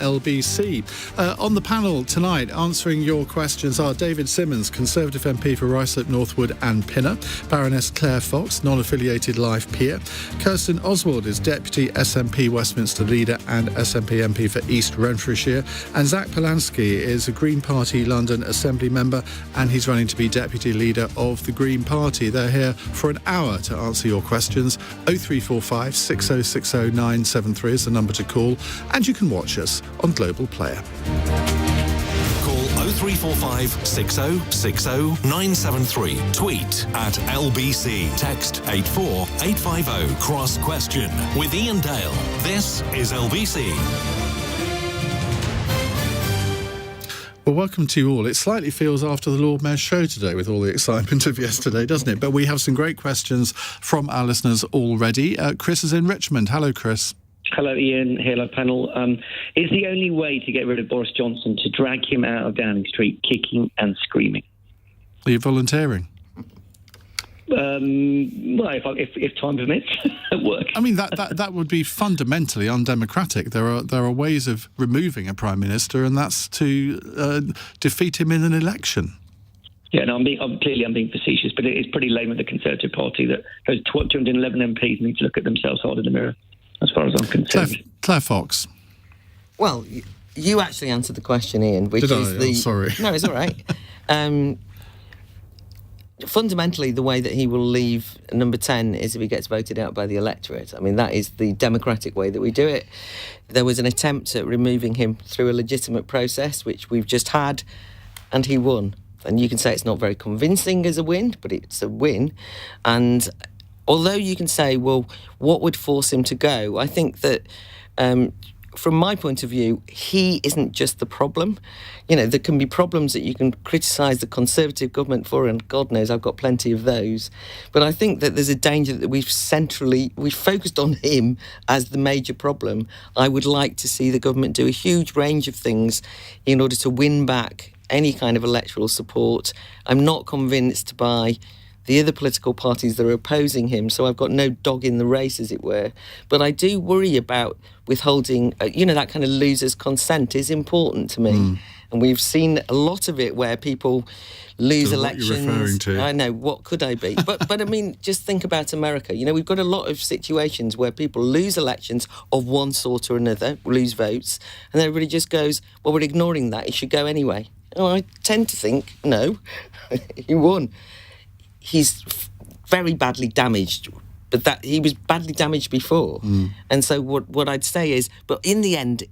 LBC. On the panel tonight, answering your questions are David Simmonds, Conservative MP for Ruislip, Northwood and Pinner, Baroness Claire Fox, non-affiliated live peer, Kirsten Oswald is Deputy SNP Westminster leader and SNP MP for East Renfrewshire, and Zack Polanski is a Green Party London Assembly member, and he's running to be Deputy Leader of the Green Party. They're here for an hour to answer your questions. 0345 6060 973 is the number to call, and you can watch us on Global Player. Call 0345 6060 973. Tweet at LBC. Text 84850. Cross question with Iain Dale. This is LBC. Well, welcome to you all. It slightly feels after the Lord Mayor's show today with all the excitement of yesterday, doesn't it? But we have some great questions from our listeners already. Chris is in Richmond. Hello, Chris. Hello, Iain. Hello, panel. Is the only way to get rid of Boris Johnson to drag him out of Downing Street kicking and screaming? Are you volunteering? Well, if time permits, at work. I mean, that would be fundamentally undemocratic. There are ways of removing a prime minister, and that's to defeat him in an election. Yeah, no, I'm being facetious, but it is pretty lame of the Conservative Party that those 211 MPs need to look at themselves hard in the mirror, as far as I'm concerned. Claire Fox. Well, you actually answered the question, Iain, which is I'm sorry. No, it's all right. Fundamentally, the way that he will leave number 10 is if he gets voted out by the electorate. I mean, that is the democratic way that we do it. There was an attempt at removing him through a legitimate process, which we've just had, and he won. And you can say it's not very convincing as a win, but it's a win. And although you can say, well, what would force him to go? I think that from my point of view, he isn't just the problem. You know, there can be problems that you can criticise the Conservative government for, and God knows I've got plenty of those. But I think that there's a danger that we've focused on him as the major problem. I would like to see the government do a huge range of things in order to win back any kind of electoral support. I'm not convinced by the other political parties that are opposing him, so I've got no dog in the race, as it were. But I do worry about withholding, that kind of loser's consent is important to me. And we've seen a lot of it where people lose elections. What you're referring to. I know, what could I be? But I mean, just think about America. You know, we've got a lot of situations where people lose elections of one sort or another, lose votes, and everybody just goes, well, we're ignoring that, he should go anyway. Oh, I tend to think, no, he won. He's very badly damaged, but that he was badly damaged before. And so what I'd say is, but in the end,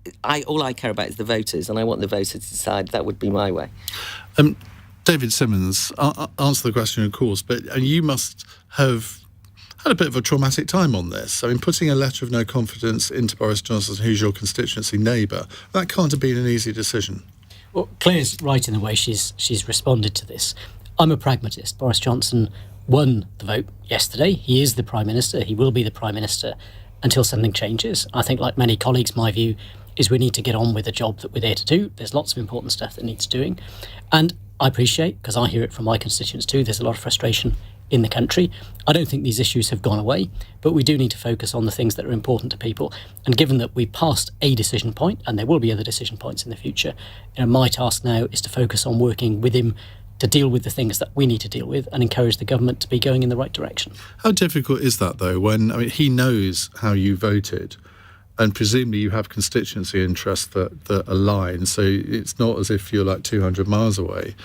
all I care about is the voters, and I want the voters to decide. That would be my way. David Simmonds, answer the question, of course, but you must have had a bit of a traumatic time on this. I mean, putting a letter of no confidence into Boris Johnson, who's your constituency neighbour, that can't have been an easy decision. Well, Claire's right in the way she's responded to this. I'm a pragmatist. Boris Johnson won the vote yesterday. He is the Prime Minister. He will be the Prime Minister until something changes. I think, like many colleagues, my view is we need to get on with the job that we're there to do. There's lots of important stuff that needs doing. And I appreciate, because I hear it from my constituents too, there's a lot of frustration in the country. I don't think these issues have gone away, but we do need to focus on the things that are important to people. And given that we passed a decision point, and there will be other decision points in the future, my task now is to focus on working with him to deal with the things that we need to deal with and encourage the government to be going in the right direction. How difficult is that, though, when he knows how you voted, and presumably you have constituency interests that align, so it's not as if you're like 200 miles away.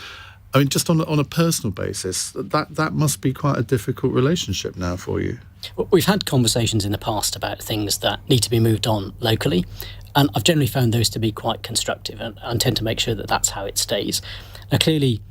I mean, just on a personal basis, that must be quite a difficult relationship now for you. Well, we've had conversations in the past about things that need to be moved on locally, and I've generally found those to be quite constructive, and I tend to make sure that that's how it stays. Now, clearly,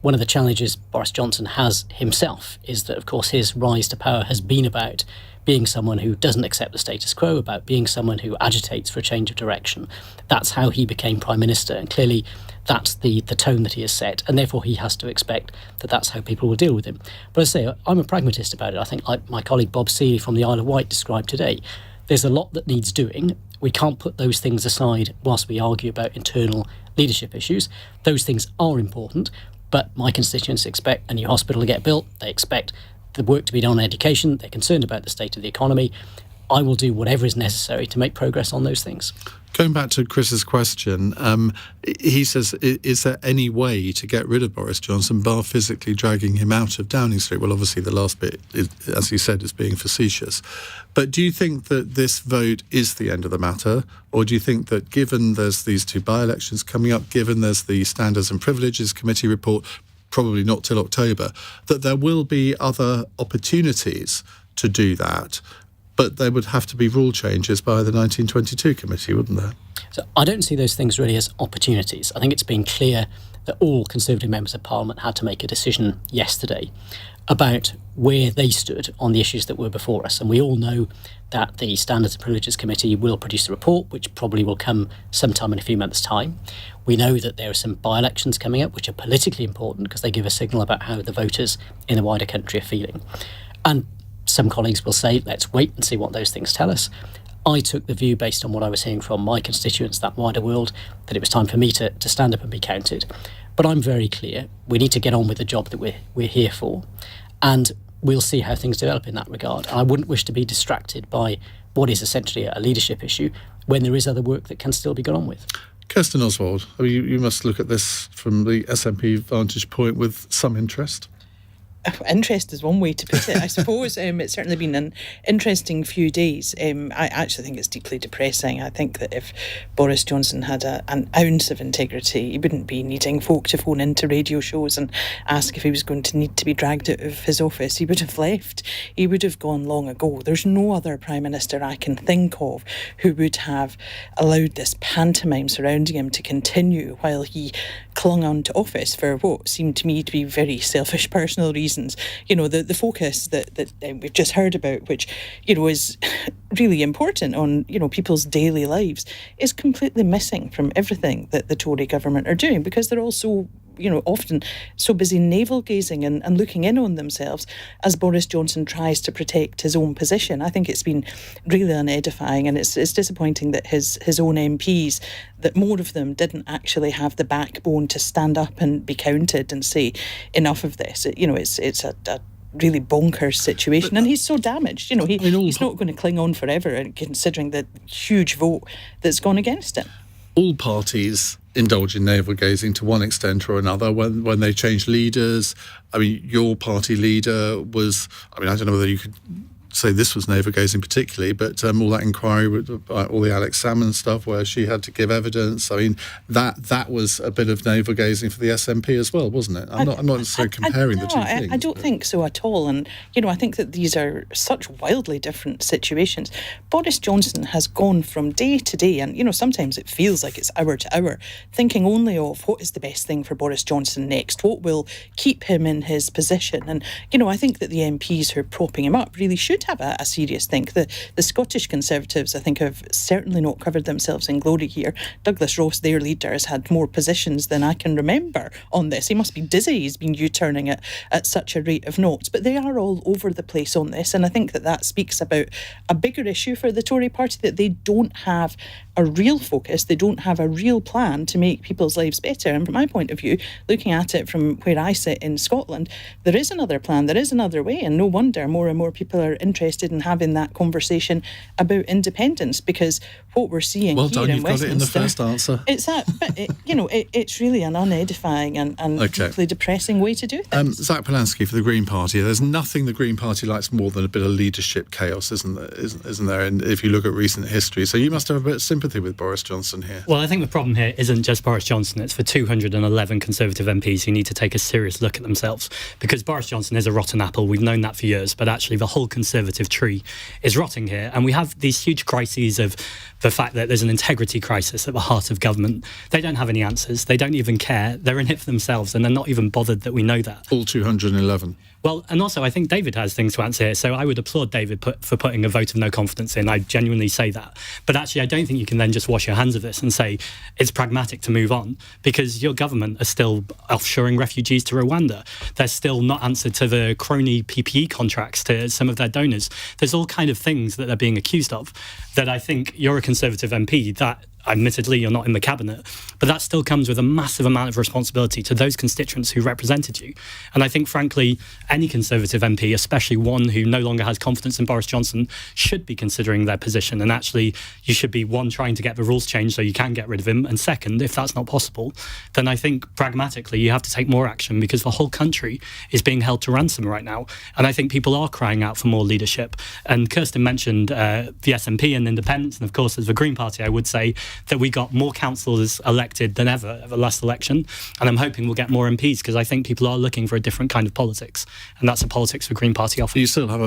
one of the challenges Boris Johnson has himself is that, of course, his rise to power has been about being someone who doesn't accept the status quo, about being someone who agitates for a change of direction. That's how he became Prime Minister, and clearly that's the tone that he has set, and therefore he has to expect that that's how people will deal with him. But as I say, I'm a pragmatist about it. I think, like my colleague Bob Seeley from the Isle of Wight described today, there's a lot that needs doing. We can't put those things aside whilst we argue about internal leadership issues. Those things are important, but my constituents expect a new hospital to get built. They expect the work to be done on education. They're concerned about the state of the economy. I will do whatever is necessary to make progress on those things. Going back to Chris's question, he says, is there any way to get rid of Boris Johnson bar physically dragging him out of Downing Street? Well, obviously the last bit, as he said, is being facetious. But do you think that this vote is the end of the matter? Or do you think that given there's these 2 by-elections coming up, given there's the Standards and Privileges Committee report, probably not till October, that there will be other opportunities to do that, but there would have to be rule changes by the 1922 committee, wouldn't there? So I don't see those things really as opportunities. I think it's been clear that all Conservative members of Parliament had to make a decision yesterday about where they stood on the issues that were before us. And we all know that the Standards and Privileges Committee will produce a report, which probably will come sometime in a few months' time. We know that there are some by-elections coming up, which are politically important because they give a signal about how the voters in the wider country are feeling. And some colleagues will say, let's wait and see what those things tell us. I took the view, based on what I was hearing from my constituents, that wider world, that it was time for me to stand up and be counted. But I'm very clear, we need to get on with the job that we're here for. And we'll see how things develop in that regard. And I wouldn't wish to be distracted by what is essentially a leadership issue when there is other work that can still be got on with. Kirsten Oswald, I mean, you must look at this from the SNP vantage point with some interest. Interest is one way to put it, I suppose. It's certainly been an interesting few days. I actually think it's deeply depressing. I think that if Boris Johnson had an ounce of integrity, he wouldn't be needing folk to phone into radio shows and ask if he was going to need to be dragged out of his office. He would have left. He would have gone long ago. There's no other Prime Minister I can think of who would have allowed this pantomime surrounding him to continue while he clung on to office for what seemed to me to be very selfish personal reasons. You know, the focus that we've just heard about, which, you know, is really important on, you know, people's daily lives, is completely missing from everything that the Tory government are doing, because they're also, you know, often so busy navel-gazing and looking in on themselves as Boris Johnson tries to protect his own position. I think it's been really unedifying, and it's disappointing that his own MPs, that more of them didn't actually have the backbone to stand up and be counted and say enough of this. It's a really bonkers situation, and he's so damaged. You know, he's not going to cling on forever, and considering the huge vote that's gone against him. All parties indulge in navel-gazing to one extent or another when they change leaders. I mean, your party leader was, I mean, I don't know whether you could say this was navel-gazing particularly, but all that inquiry with all the Alex Salmond stuff where she had to give evidence, I mean, that was a bit of navel-gazing for the SNP as well, wasn't it? I'm not necessarily comparing the two things. I don't think so at all. And, you know, I think that these are such wildly different situations. Boris Johnson has gone from day to day, and, you know, sometimes it feels like it's hour to hour, thinking only of what is the best thing for Boris Johnson next, what will keep him in his position. And, you know, I think that the MPs who are propping him up really should have a serious think. The Scottish Conservatives, I think, have certainly not covered themselves in glory here. Douglas Ross, their leader, has had more positions than I can remember on this. He must be dizzy. He's been U-turning at such a rate of knots. But they are all over the place on this, and I think that speaks about a bigger issue for the Tory party, that they don't have a real focus, they don't have a real plan to make people's lives better. And from my point of view, looking at it from where I sit in Scotland, there is another plan, there is another way, and no wonder more and more people are interested in having that conversation about independence, because what we're seeing well here done, in you've Westminster... got it in the first answer. It's that, but it's really an unedifying and okay. deeply depressing way to do things. Zack Polanski for the Green Party. There's nothing the Green Party likes more than a bit of leadership chaos, isn't there? And if you look at recent history, so you must have a bit of sympathy with Boris Johnson here. Well, I think the problem here isn't just Boris Johnson. It's for 211 Conservative MPs who need to take a serious look at themselves, because Boris Johnson is a rotten apple. We've known that for years, but actually the whole Conservative tree is rotting here. And we have these huge crises of the fact that there's an integrity crisis at the heart of government. They don't have any answers. They don't even care. They're in it for themselves, and they're not even bothered that we know that. All 211. Well, and also I think David has things to answer here, so I would applaud David for putting a vote of no confidence in. I genuinely say that. But actually, I don't think you can then just wash your hands of this and say it's pragmatic to move on, because your government are still offshoring refugees to Rwanda. They're still not answered to the crony PPE contracts to some of their donors. There's all kind of things that they're being accused of that I think you're a Conservative MP that Admittedly, you're not in the cabinet, but that still comes with a massive amount of responsibility to those constituents who represented you. And I think, frankly, any Conservative MP, especially one who no longer has confidence in Boris Johnson, should be considering their position. And actually, you should be, one, trying to get the rules changed so you can get rid of him. And second, if that's not possible, then I think pragmatically you have to take more action, because the whole country is being held to ransom right now. And I think people are crying out for more leadership. And Kirsten mentioned the SNP and independents. And of course, as the Green Party, I would say that we got more councillors elected than ever at the last election, and I'm hoping we'll get more MPs, because I think people are looking for a different kind of politics, and that's a politics the Green Party offers. You still have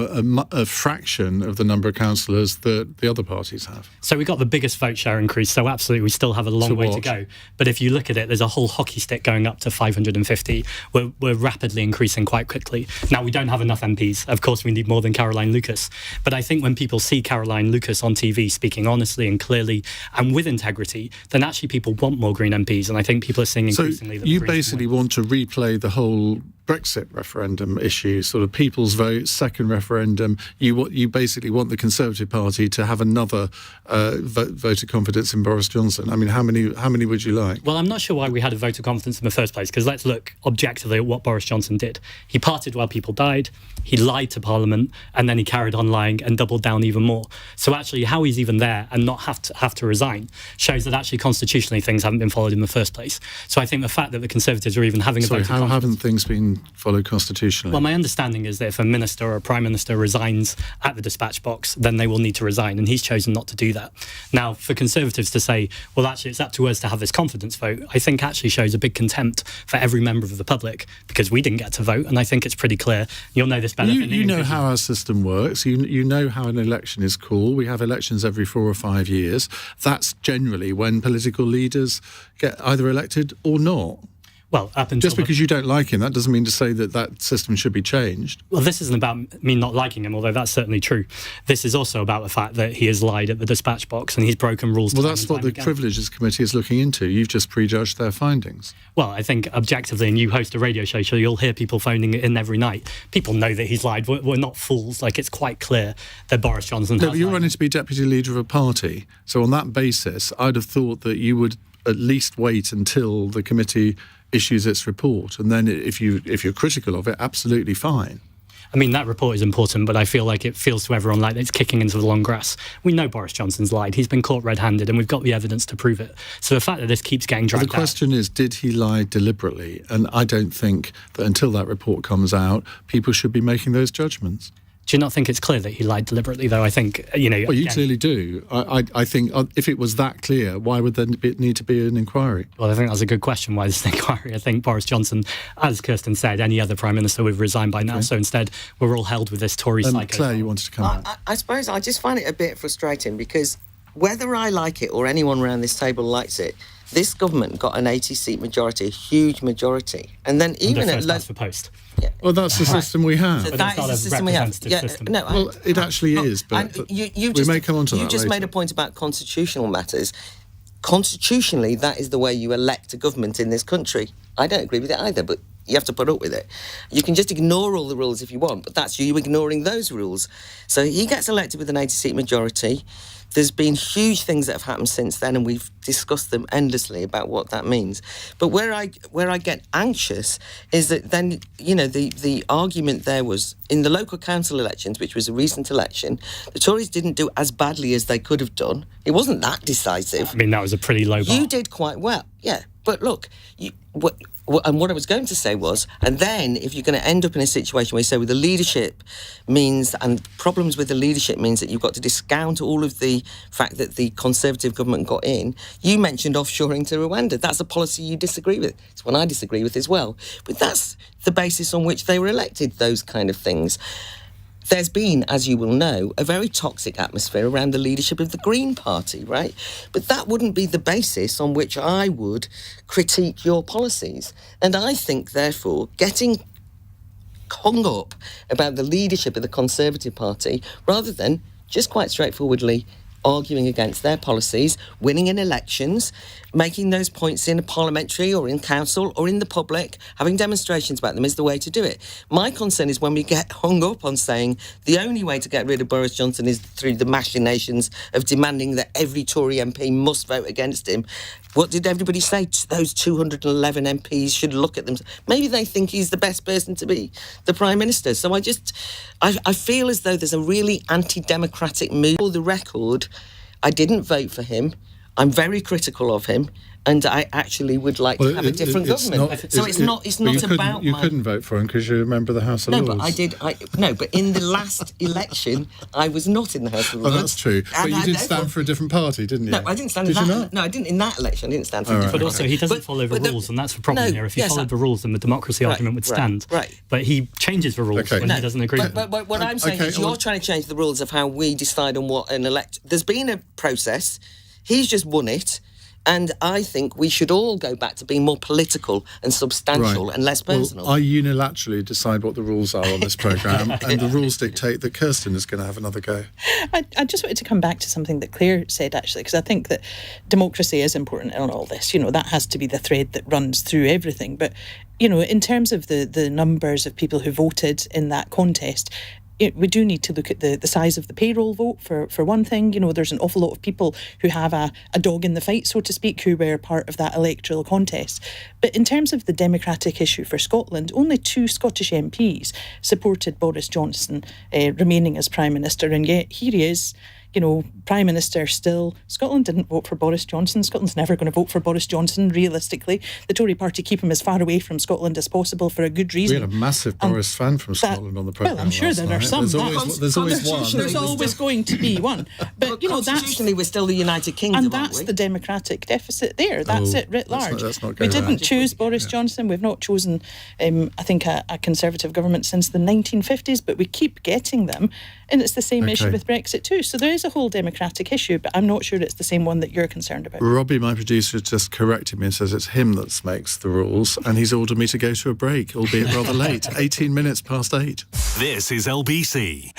a fraction of the number of councillors that the other parties have. So we got the biggest vote share increase, so absolutely we still have a long way to go. But if you look at it, there's a whole hockey stick going up to 550. We're rapidly increasing quite quickly. Now, we don't have enough MPs. Of course, we need more than Caroline Lucas. But I think when people see Caroline Lucas on TV speaking honestly and clearly and with integrity, then actually people want more Green MPs, and I think people are seeing increasingly that you basically want to replay the whole Brexit referendum issue, sort of people's vote, second referendum. You basically want the Conservative Party to have another vote of confidence in Boris Johnson. I mean, how many would you like? Well, I'm not sure why we had a vote of confidence in the first place, because let's look objectively at what Boris Johnson did. He parted while people died, he lied to Parliament, and then he carried on lying and doubled down even more. So actually, how he's even there and not have to resign shows that actually constitutionally things haven't been followed in the first place. So I think the fact that the Conservatives are even having a vote of confidence... how haven't things been followed constitutionally? Well, my understanding is that if a minister or a prime minister resigns at the dispatch box, then they will need to resign, and he's chosen not to do that. Now, for Conservatives to say, well, actually, it's up to us to have this confidence vote, I think actually shows a big contempt for every member of the public, because we didn't get to vote, and I think it's pretty clear. You'll know this better than you know how our system works. You know how an election is called. We have elections every 4 or 5 years. That's generally when political leaders get either elected or not. Well, up until just because you don't like him, that doesn't mean to say that that system should be changed. Well, this isn't about me not liking him, although that's certainly true. This is also about the fact that he has lied at the dispatch box and he's broken rules. Well, that's what the Privileges Committee is looking into. You've just prejudged their findings. Well, I think objectively, and you host a radio show, so you'll hear people phoning in every night. People know that he's lied. We're not fools. Like, it's quite clear that Boris Johnson has lied. But you're running to be deputy leader of a party. So on that basis, I'd have thought that you would at least wait until the committee issues its report, and then if you're critical of it, absolutely fine. I mean, that report is important, but I feel like it feels to everyone like it's kicking into the long grass. We know Boris Johnson's lied. He's been caught red-handed, and we've got the evidence to prove it. So the fact that this keeps getting dragged out... The question is, did he lie deliberately? And I don't think that until that report comes out, people should be making those judgments. Do you not think it's clear that he lied deliberately, though? I think, Well, you clearly do. I think if it was that clear, why would there need to be an inquiry? Well, I think that's a good question, why there's an inquiry. I think Boris Johnson, as Kirsten said, any other Prime Minister would have resigned by now. Okay. So instead, we're all held with this Tory psycho. Claire, you wanted to come back. I suppose I just find it a bit frustrating, because whether I like it or anyone around this table likes it, this government got an 80-seat majority, a huge majority. And then even at... That's the post. Yeah. Well, that's the system we have. So that is the system we have. Yeah, no, well, it actually is, but we may come on to that You just later. made a point about constitutional matters. Constitutionally, that is the way you elect a government in this country. I don't agree with it either, but you have to put up with it. You can just ignore all the rules if you want, but that's you ignoring those rules. So he gets elected with an 80-seat majority. There's been huge things that have happened since then, and we've discussed them endlessly about what that means. But where I get anxious is that then, you know, the argument there was in the local council elections, which was a recent election, the Tories didn't do as badly as they could have done. It wasn't that decisive. I mean, that was a pretty low bar. You did quite well, yeah. But look, and what I was going to say was, and then if you're going to end up in a situation where you say, well, the leadership means, and problems with the leadership means that you've got to discount all of the fact that the Conservative government got in. You mentioned offshoring to Rwanda. That's a policy you disagree with. It's one I disagree with as well. But that's the basis on which they were elected, those kind of things. There's been, as you will know, a very toxic atmosphere around the leadership of the Green Party, right? But that wouldn't be the basis on which I would critique your policies. And I think, therefore, getting hung up about the leadership of the Conservative Party, rather than just quite straightforwardly arguing against their policies, winning in elections, making those points in a parliamentary or in council or in the public, having demonstrations about them is the way to do it. My concern is when we get hung up on saying the only way to get rid of Boris Johnson is through the machinations of demanding that every Tory MP must vote against him. What did everybody say? Those 211 MPs should look at them. Maybe they think he's the best person to be the Prime Minister. So I feel as though there's a really anti-democratic move. For the record, I didn't vote for him. I'm very critical of him. And I actually would like to have a different government. It's not about. You couldn't vote for him because you're a member of the House of Lords. No, but I did. But in the last election, I was not in the House of Lords. Oh, that's true. But you did stand for a different party, didn't you? No, I didn't stand in that. Did you not? No, I didn't in that election. I didn't stand for a different But party. also, he doesn't follow the rules, and that's the problem here. If he followed the rules, then the democracy argument would stand. Right. But he changes the rules when he doesn't agree with them. But what I'm saying is you're trying to change the rules of how we decide on what an elect. There's been a process. He's just won it. And I think we should all go back to being more political and substantial and less personal. Well, I unilaterally decide what the rules are on this programme, and the rules dictate that Kirsten is going to have another go. I just wanted to come back to something that Claire said, actually, because I think that democracy is important in all this. You know, that has to be the thread that runs through everything. But, you know, in terms of the numbers of people who voted in that contest, we do need to look at the size of the payroll vote for one thing. You know, there's an awful lot of people who have a dog in the fight, so to speak, who were part of that electoral contest. But in terms of the democratic issue for Scotland, only 2 Scottish MPs supported Boris Johnson remaining as Prime Minister, and yet here he is, you know, Prime Minister still. Scotland didn't vote for Boris Johnson. Scotland's never going to vote for Boris Johnson, realistically. The Tory party keep him as far away from Scotland as possible for a good reason. We had a massive Boris fan from Scotland on the programme. Well, I'm sure there are some. There's always one. There's always going to be one. But, you know, constitutionally, we're still the United Kingdom, and that's the democratic deficit there. That's it writ large. Let's not go we there. didn't choose Boris Johnson. We've not chosen, I think, a Conservative government since the 1950s, but we keep getting them. And it's the same issue with Brexit too. So there is a whole democratic issue, but I'm not sure it's the same one that you're concerned about. Robbie, my producer, just corrected me and says it's him that makes the rules, and he's ordered me to go to a break, albeit rather late, 18 minutes past 8. This is LBC.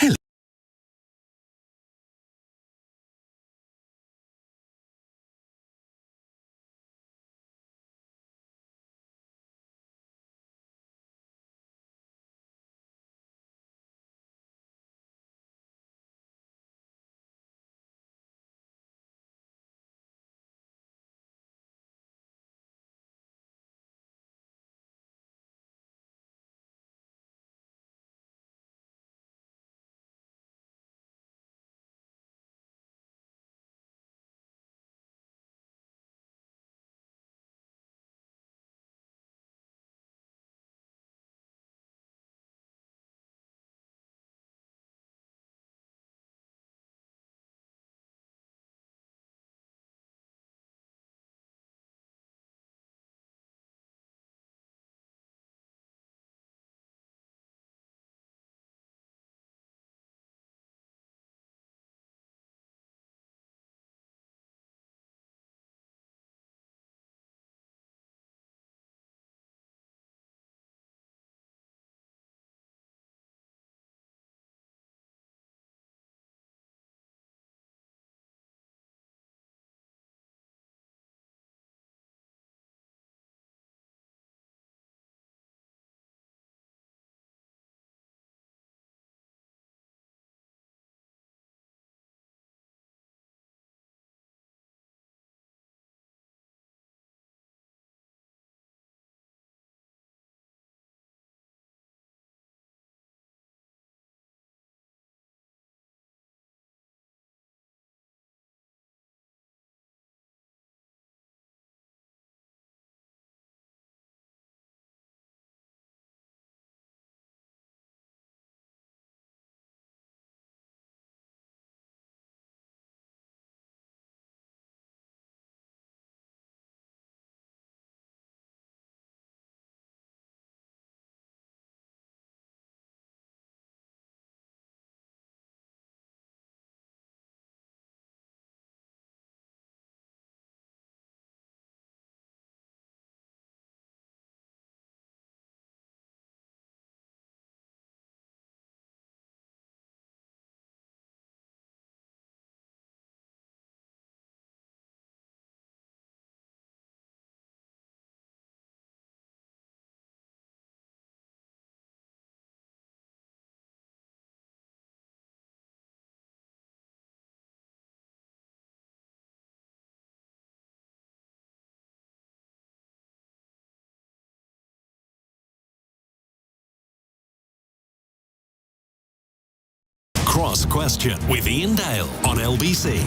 Cross Question with Iain Dale on LBC.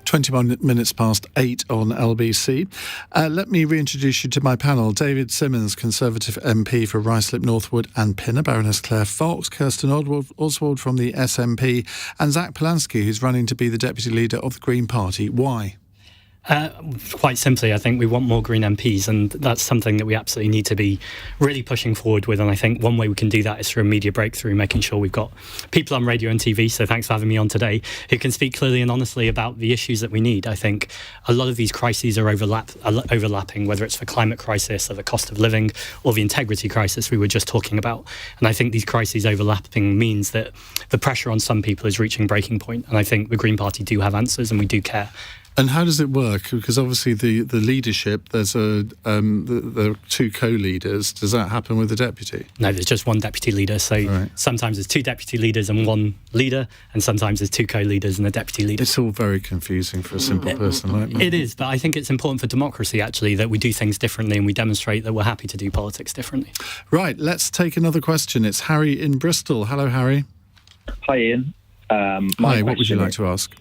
21 minutes past 8 on LBC. Let me reintroduce you to my panel. David Simmonds, Conservative MP for Ruislip, Northwood and Pinner, Baroness Claire Fox, Kirsten Oswald from the SNP, and Zack Polanski, who's running to be the Deputy Leader of the Green Party. Why? Quite simply, I think we want more Green MPs, and that's something that we absolutely need to be really pushing forward with. And I think one way we can do that is through a media breakthrough, making sure we've got people on radio and TV, so thanks for having me on today, who can speak clearly and honestly about the issues that we need. I think a lot of these crises are overlapping, whether it's the climate crisis or the cost of living or the integrity crisis we were just talking about. And I think these crises overlapping means that the pressure on some people is reaching breaking point. And I think the Green Party do have answers, and we do care. And how does it work? Because obviously the leadership, there's the two co-leaders. Does that happen with the deputy? No, there's just one deputy leader. So Sometimes there's two deputy leaders and one leader, and sometimes there's two co-leaders and a deputy leader. It's all very confusing for a simple person like me. It is, but I think it's important for democracy, actually, that we do things differently and we demonstrate that we're happy to do politics differently. Right, let's take another question. It's Harry in Bristol. Hello, Harry. Hi, Ian. Hi, what would you like to ask?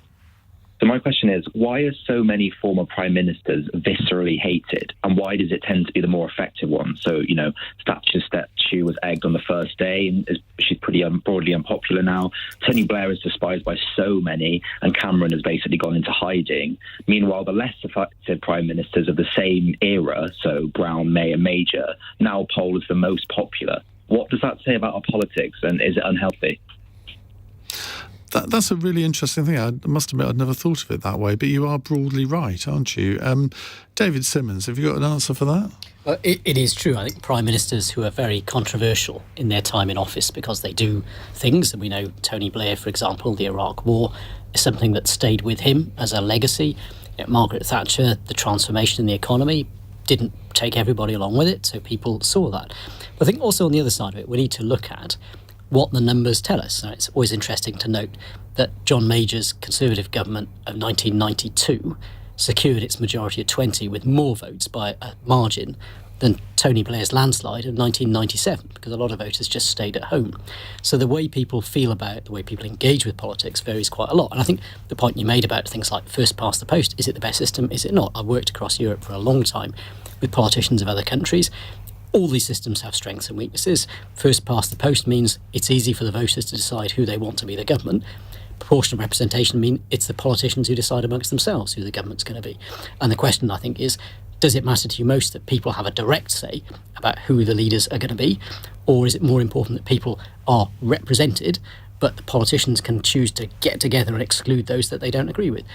So my question is, why are so many former prime ministers viscerally hated, and why does it tend to be the more effective one? So, Thatcher's statue was egged on the first day, and she's pretty broadly unpopular now. Tony Blair is despised by so many, and Cameron has basically gone into hiding. Meanwhile, the less effective prime ministers of the same era, so Brown, May and Major, now poll as the most popular. What does that say about our politics, and is it unhealthy? That's a really interesting thing. I must admit I'd never thought of it that way, but you are broadly right, aren't you? David Simmonds, have you got an answer for that? Well, it is true. I think prime ministers who are very controversial in their time in office because they do things, and we know Tony Blair, for example, the Iraq War is something that stayed with him as a legacy. Margaret Thatcher, the transformation in the economy, didn't take everybody along with it, so people saw that. But I think also on the other side of it, we need to look at what the numbers tell us. Now, it's always interesting to note that John Major's Conservative government of 1992 secured its majority of 20 with more votes by a margin than Tony Blair's landslide of 1997, because a lot of voters just stayed at home. So the way people feel about it, the way people engage with politics varies quite a lot. And I think the point you made about things like first past the post, is it the best system, is it not? I've worked across Europe for a long time with politicians of other countries. All these systems have strengths and weaknesses. First past the post means it's easy for the voters to decide who they want to be the government. Proportional representation means it's the politicians who decide amongst themselves who the government's going to be. And the question, I think, is, does it matter to you most that people have a direct say about who the leaders are going to be? Or is it more important that people are represented, but the politicians can choose to get together and exclude those that they don't agree with?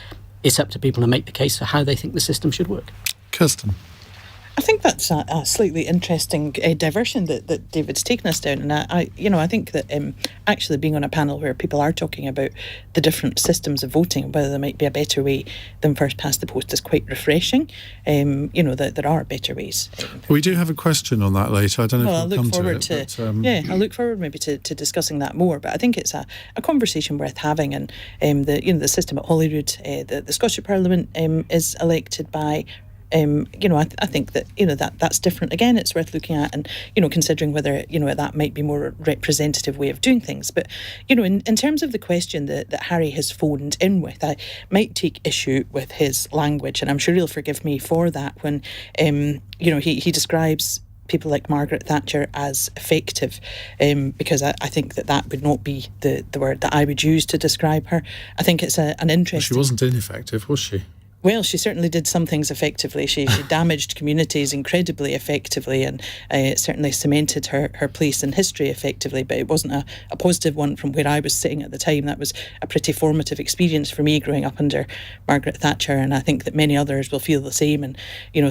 It's up to people to make the case for how they think the system should work. Kirsten. I think that's a slightly interesting diversion that David's taken us down, and I think that actually being on a panel where people are talking about the different systems of voting, whether there might be a better way than first past the post, is quite refreshing. That there are better ways. We do have a question on that later. I don't know if we'll come to it. I'll look forward maybe to discussing that more. But I think it's a conversation worth having, and the system at Holyrood, the Scottish Parliament is elected by. I think that that's different. Again, it's worth looking at and, considering whether, that might be more a representative way of doing things. But, in terms of the question that Harry has phoned in with, I might take issue with his language, and I'm sure he'll forgive me for that when, he describes people like Margaret Thatcher as effective, because I think that would not be the word that I would use to describe her. I think it's an interesting... Well, she wasn't ineffective, was she? Well, she certainly did some things effectively. She damaged communities incredibly effectively, and certainly cemented her place in history effectively, but it wasn't a positive one from where I was sitting at the time. That was a pretty formative experience for me growing up under Margaret Thatcher, and I think that many others will feel the same, and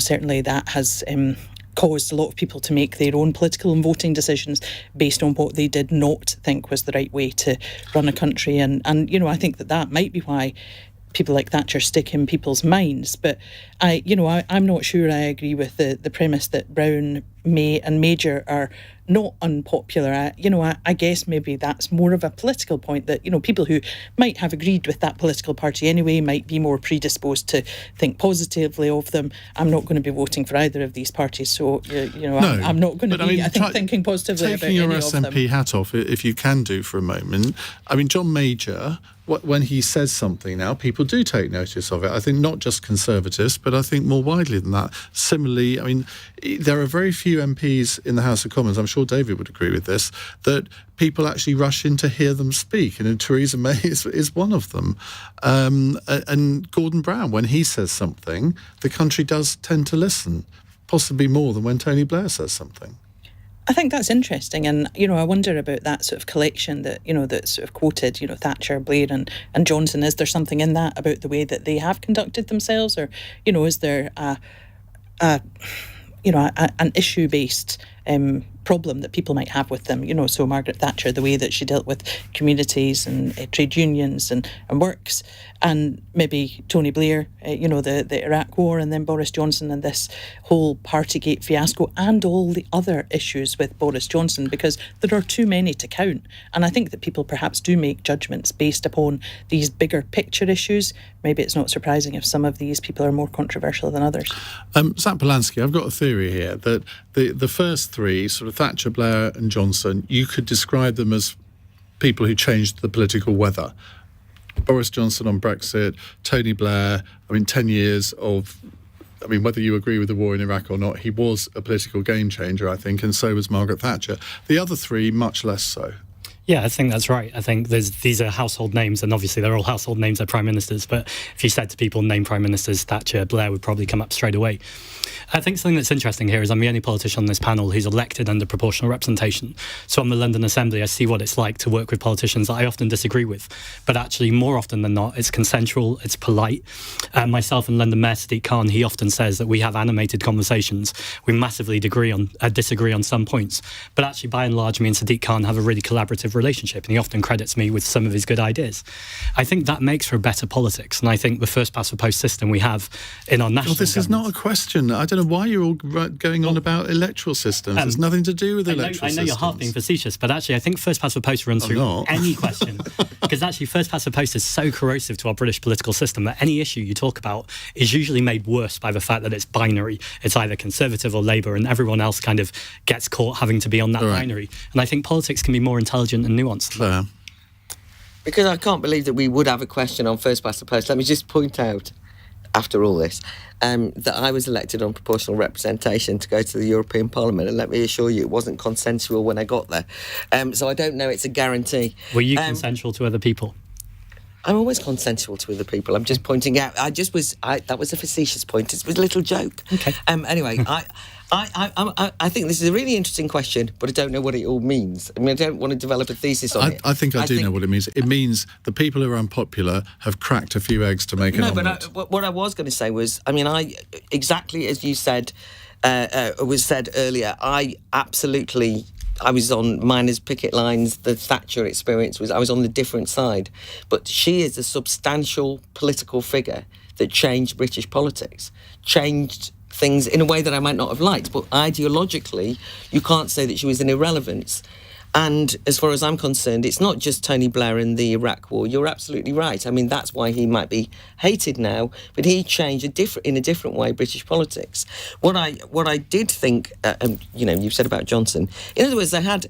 certainly that has caused a lot of people to make their own political and voting decisions based on what they did not think was the right way to run a country, and I think that might be why people like Thatcher stick in people's minds. But I'm not sure I agree with the premise that Brown, May and Major are not unpopular. I guess maybe that's more of a political point that, people who might have agreed with that political party anyway might be more predisposed to think positively of them. I'm not going to be voting for either of these parties, so, I'm not going to be, thinking positively about any of them. Taking your SNP hat off, if you can do for a moment, John Major, when he says something now, people do take notice of it. I think not just Conservatives, but I think more widely than that. Similarly, there are very few MPs in the House of Commons, I'm sure David would agree with this, that people actually rush in to hear them speak. And Theresa May is one of them. And Gordon Brown, when he says something, the country does tend to listen, possibly more than when Tony Blair says something. I think that's interesting, and I wonder about that sort of collection that that's sort of quoted, Thatcher, Blair, and Johnson. Is there something in that about the way that they have conducted themselves, or is there an issue-based problem that people might have with them? So Margaret Thatcher, the way that she dealt with communities and trade unions and works, and maybe Tony Blair, the Iraq War, and then Boris Johnson and this whole Partygate fiasco, and all the other issues with Boris Johnson, because there are too many to count. And I think that people perhaps do make judgments based upon these bigger picture issues. Maybe it's not surprising if some of these people are more controversial than others. Zack Polanski, I've got a theory here that the first three, sort of Thatcher, Blair and Johnson, you could describe them as people who changed the political weather. Boris Johnson on Brexit, Tony Blair, 10 years of... whether you agree with the war in Iraq or not, he was a political game changer, I think, and so was Margaret Thatcher. The other three, much less so. Yeah, I think that's right. I think these are household names, and obviously they're all household names, they're prime ministers, but if you said to people, name prime ministers, Thatcher, Blair would probably come up straight away. I think something that's interesting here is I'm the only politician on this panel who's elected under proportional representation. So on the London Assembly, I see what it's like to work with politicians that I often disagree with. But actually, more often than not, it's consensual, it's polite. Myself and London Mayor Sadiq Khan, he often says that we have animated conversations. We massively disagree on some points. But actually, by and large, me and Sadiq Khan have a really collaborative relationship, and he often credits me with some of his good ideas. I think that makes for better politics, and I think the first past the post system we have in our national this is not a question. I don't know why you're all going on about electoral systems. There's nothing to do with electoral systems. I know you're half being facetious, but actually I think first past the post runs through any question, because actually first past the post is so corrosive to our British political system that any issue you talk about is usually made worse by the fact that it's binary. It's either Conservative or Labour, and everyone else kind of gets caught having to be on that binary. And I think politics can be more intelligent and nuanced. Claire. Because I can't believe that we would have a question on first past the post. Let me just point out, after all this, that I was elected on proportional representation to go to the European Parliament, and let me assure you it wasn't consensual when I got there. So I don't know it's a guarantee. Were you consensual to other people? I'm always consensual to other people. I'm just pointing out. That was a facetious point. It was a little joke. Okay. Anyway, I think this is a really interesting question, but I don't know what it all means. I don't want to develop a thesis on it. I think I do know what it means. It means the people who are unpopular have cracked a few eggs to make an omelette. But what I was going to say was, exactly as you said, was said earlier, I was on miners' picket lines. The Thatcher experience I was on the different side. But she is a substantial political figure that changed British politics, changed things in a way that I might not have liked. But ideologically, you can't say that she was an irrelevance. And as far as I'm concerned, it's not just Tony Blair and the Iraq War. You're absolutely right. That's why he might be hated now, but he changed in a different way British politics. What I did think, you've said about Johnson, in other words, they had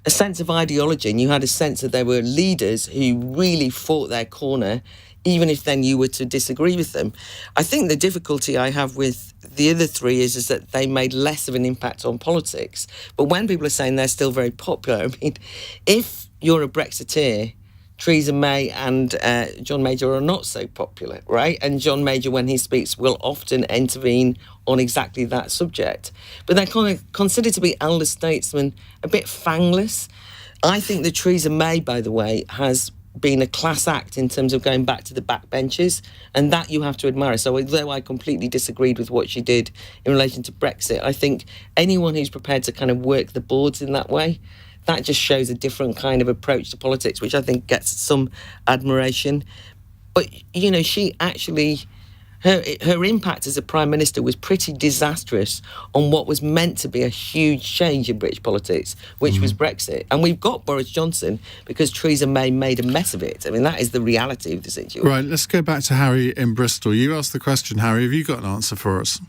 a sense of ideology, and you had a sense that there were leaders who really fought their corner, even if then you were to disagree with them. I think the difficulty I have with the other three is that they made less of an impact on politics. But when people are saying they're still very popular, if you're a Brexiteer, Theresa May and John Major are not so popular, right? And John Major, when he speaks, will often intervene on exactly that subject. But they're kind of considered to be elder statesmen, a bit fangless. I think that Theresa May, by the way, has been a class act in terms of going back to the backbenches, and that you have to admire. So although I completely disagreed with what she did in relation to Brexit, I think anyone who's prepared to kind of work the boards in that way, that just shows a different kind of approach to politics, which I think gets some admiration. But, she actually her impact as a Prime Minister was pretty disastrous on what was meant to be a huge change in British politics, which was Brexit. And we've got Boris Johnson because Theresa May made a mess of it. I mean, that is the reality of the situation. Right, let's go back to Harry in Bristol. You asked the question, Harry. Have you got an answer for us?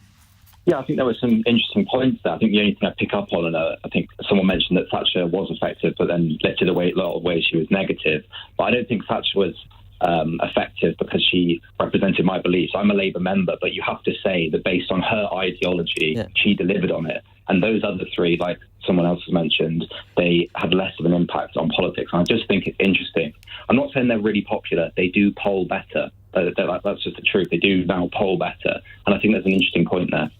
Yeah, I think there were some interesting points there. I think the only thing I pick up on, and I think someone mentioned that Thatcher was effective, but then lifted away a lot of ways she was negative. But I don't think Thatcher was effective because she represented my beliefs. I'm a Labour member, but you have to say that based on her ideology, she delivered on it. And those other three, like someone else has mentioned, they had less of an impact on politics. And I just think it's interesting. I'm not saying they're really popular. They do poll better. That's just the truth. They do now poll better. And I think there's an interesting point there.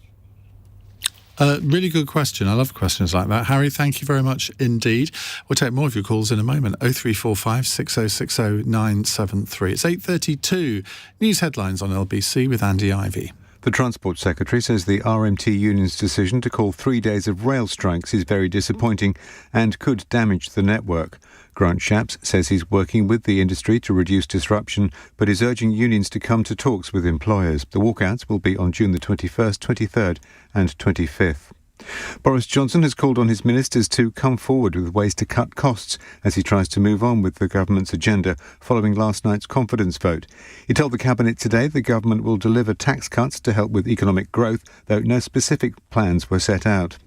Really good question. I love questions like that. Harry, thank you very much indeed. We'll take more of your calls in a moment. 0345 6060 973. It's 8:32. News headlines on LBC with Andy Ivey. The Transport Secretary says the RMT union's decision to call 3 days of rail strikes is very disappointing and could damage the network. Grant Shapps says he's working with the industry to reduce disruption, but is urging unions to come to talks with employers. The walkouts will be on June the 21st, 23rd and 25th. Boris Johnson has called on his ministers to come forward with ways to cut costs as he tries to move on with the government's agenda following last night's confidence vote. He told the Cabinet today the government will deliver tax cuts to help with economic growth, though no specific plans were set out.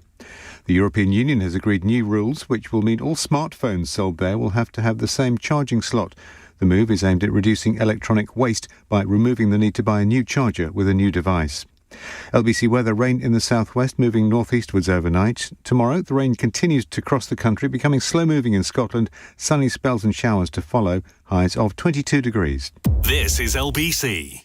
The European Union has agreed new rules which will mean all smartphones sold there will have to have the same charging slot. The move is aimed at reducing electronic waste by removing the need to buy a new charger with a new device. LBC weather: rain in the southwest, moving northeastwards overnight. Tomorrow, the rain continues to cross the country, becoming slow-moving in Scotland. Sunny spells and showers to follow. Highs of 22 degrees. This is LBC.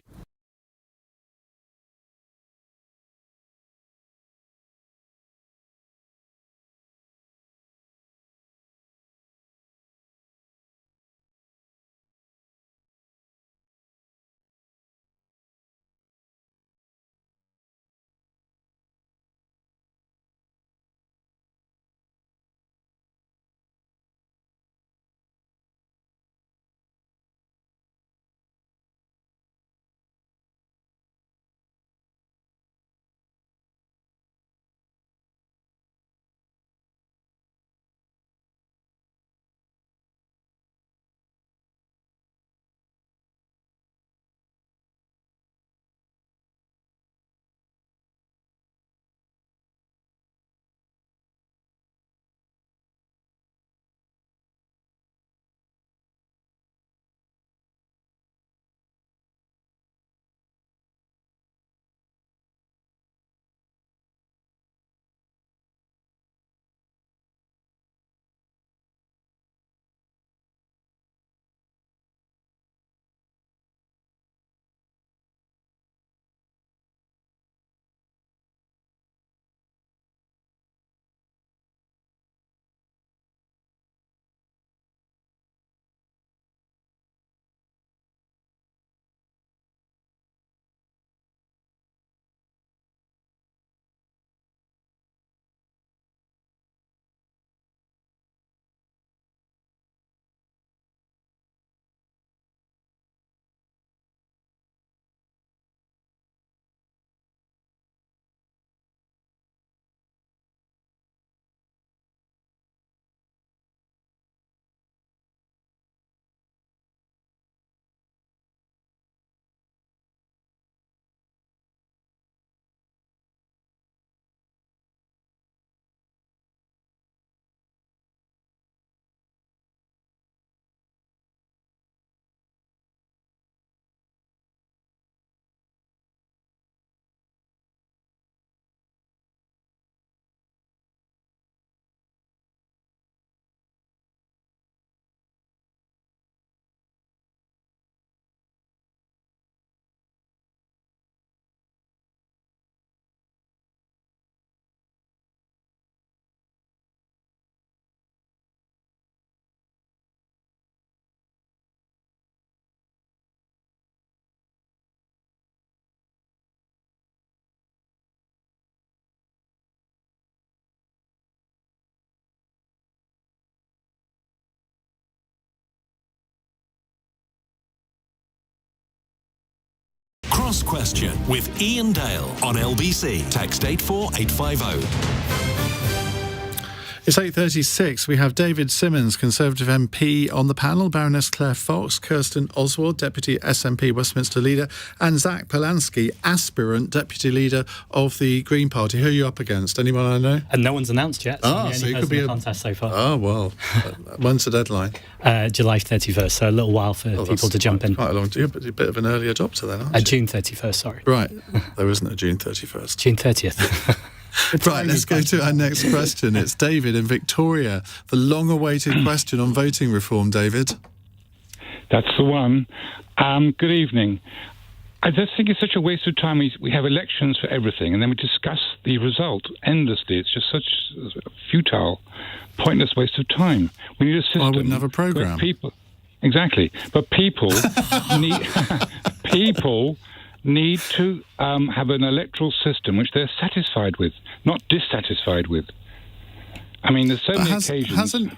Cross Question with Iain Dale on LBC. Text 84850. It's 8:36. We have David Simmonds, Conservative MP, on the panel, Baroness Claire Fox, Kirsten Oswald, Deputy SNP Westminster Leader, and Zack Polanski, aspirant Deputy Leader of the Green Party. Who are you up against? Anyone I know? And no one's announced yet. So you could be a contest so far. Oh, well. When's the deadline? July 31st, so a little while for people to jump in. Quite a long time, but you're a bit of an early adopter then, aren't you? June 31st, sorry. Right. There isn't a June 31st. June 30th. Right, let's go to our next question. It's David in Victoria. The long-awaited question on voting reform, David. That's the one. Good evening. I just think it's such a waste of time. We have elections for everything, and then we discuss the result endlessly. It's just such a futile, pointless waste of time. We need a system. I wouldn't have a programme. Exactly. But people need to have an electoral system which they're satisfied with, not dissatisfied with. I mean, there's so many occasions...